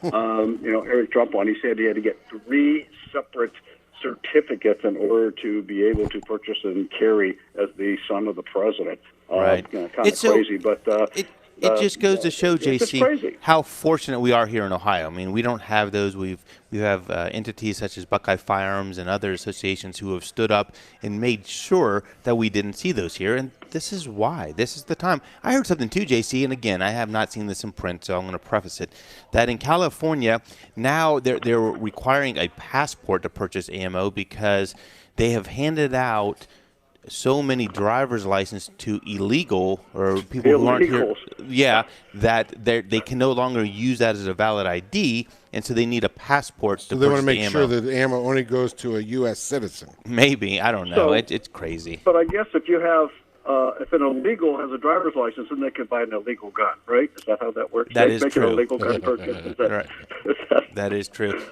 Eric Trump on, he said he had to get 3 separate certificates in order to be able to purchase and carry as the son of the president. Right. Kind of crazy, but It just goes to show, it's just JC, crazy. how fortunate we are here in Ohio. I mean, we don't have those. We have entities such as Buckeye Firearms and other associations who have stood up and made sure that we didn't see those here. And this is why. This is the time. I heard something too, JC, and again, I have not seen this in print, so I'm going to preface it, that in California, now they're requiring a passport to purchase ammo because they have handed out so many driver's license to illegal or people who aren't here, that they can no longer use that as a valid ID, and so they need a passport to purchase the ammo. So they want to make sure that the ammo only goes to a U.S. citizen. Maybe, I don't know. So, it's crazy. But I guess if you have, if an illegal has a driver's license, then they can buy an illegal gun, right? Is that how that works? That is true. An illegal gun purchase. Is that, right. That is true.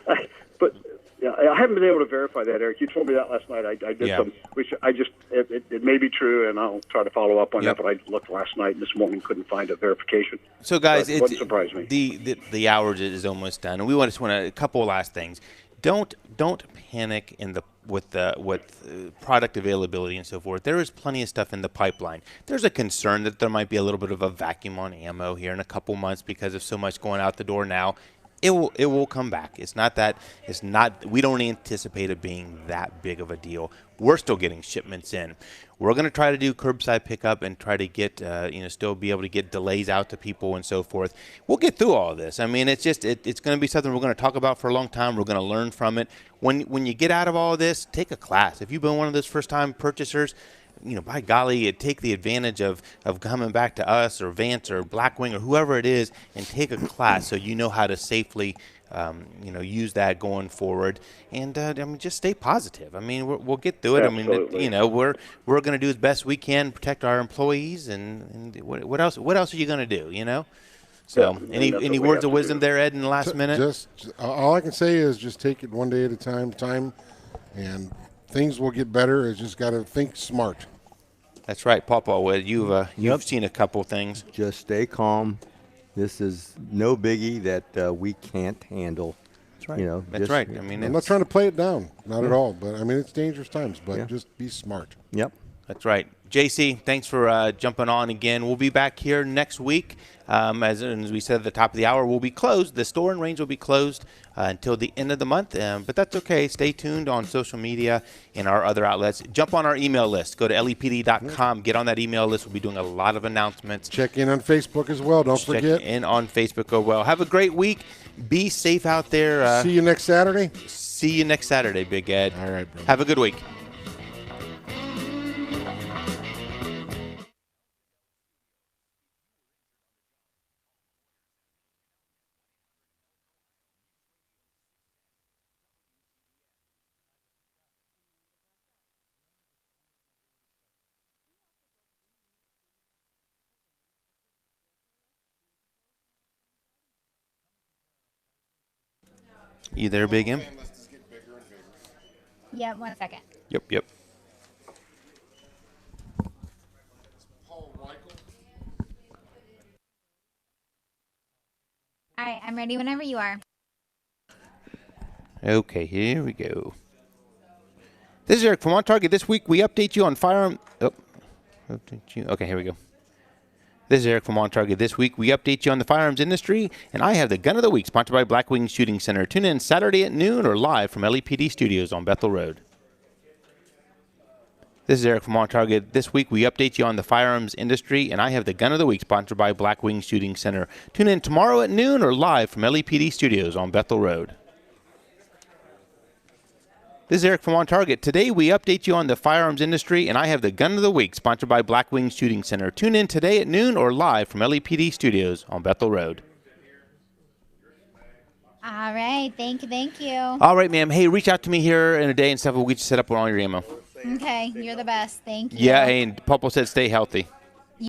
But yeah, I haven't been able to verify that, Eric. You told me that last night. I did some, which it may be true, and I'll try to follow up on that. But I looked last night and this morning, couldn't find a verification. So, guys, it wouldn't surprise me. The hour is almost done, and we just want a couple of last things. Don't panic with product availability and so forth. There is plenty of stuff in the pipeline. There's a concern that there might be a little bit of a vacuum on ammo here in a couple months because of so much going out the door now. It will come back. We don't anticipate it being that big of a deal. We're still getting shipments in. We're going to try to do curbside pickup and try to get, still be able to get delays out to people and so forth. We'll get through all of this. I mean, it's going to be something we're going to talk about for a long time. We're going to learn from it. When you get out of all of this, take a class. If you've been one of those first-time purchasers, by golly, take the advantage of coming back to us or Vance or Blackwing or whoever it is and take a class so you know how to safely, use that going forward. And, just stay positive. I mean, we'll get through it. Absolutely. I mean, we're going to do as best we can, protect our employees. And what else are you going to do, So any words of wisdom there, Ed, in the last minute? Just all I can say is just take it one day at a time, and things will get better. It's just got to think smart. That's right, Papa. You've seen a couple things. Just stay calm. This is no biggie that we can't handle. That's right. That's right. I mean, I'm not trying to play it down, not at all. But I mean, it's dangerous times. But just be smart. Yep. That's right. JC, thanks for jumping on again. We'll be back here next week. As we said at the top of the hour, we'll be closed. The store and range will be closed until the end of the month, but that's okay. Stay tuned on social media and our other outlets. Jump on our email list. Go to lepd.com. Get on that email list. We'll be doing a lot of announcements. Check in on Facebook as well. Don't forget. Check in on Facebook as well. Have a great week. Be safe out there. See you next Saturday. See you next Saturday, Big Ed. All right, brother. Have a good week. You there, Big M? Yeah, 1 second. Yep. All right, I'm ready whenever you are. Okay, here we go. This is Eric from OnTarget. This week we update you on firearm. Okay, here we go. This is Eric from OnTarget. This week we update you on the firearms industry, and I have the Gun of the Week, sponsored by Blackwing Shooting Center. Tune in Saturday at noon or live from LEPD Studios on Bethel Road. This is Eric from OnTarget. This week we update you on the firearms industry, and I have the Gun of the Week, sponsored by Blackwing Shooting Center. Tune in tomorrow at noon or live from LEPD Studios on Bethel Road. This is Eric from OnTarget. Today we update you on the firearms industry, and I have the Gun of the Week, sponsored by Blackwing Shooting Center. Tune in today at noon or live from LEPD Studios on Bethel Road. All right, thank you. All right, ma'am. Hey, reach out to me here in a day and stuff. We'll get you set up with all your ammo. Okay, you're the best. Thank you. Yeah, and Popo said stay healthy.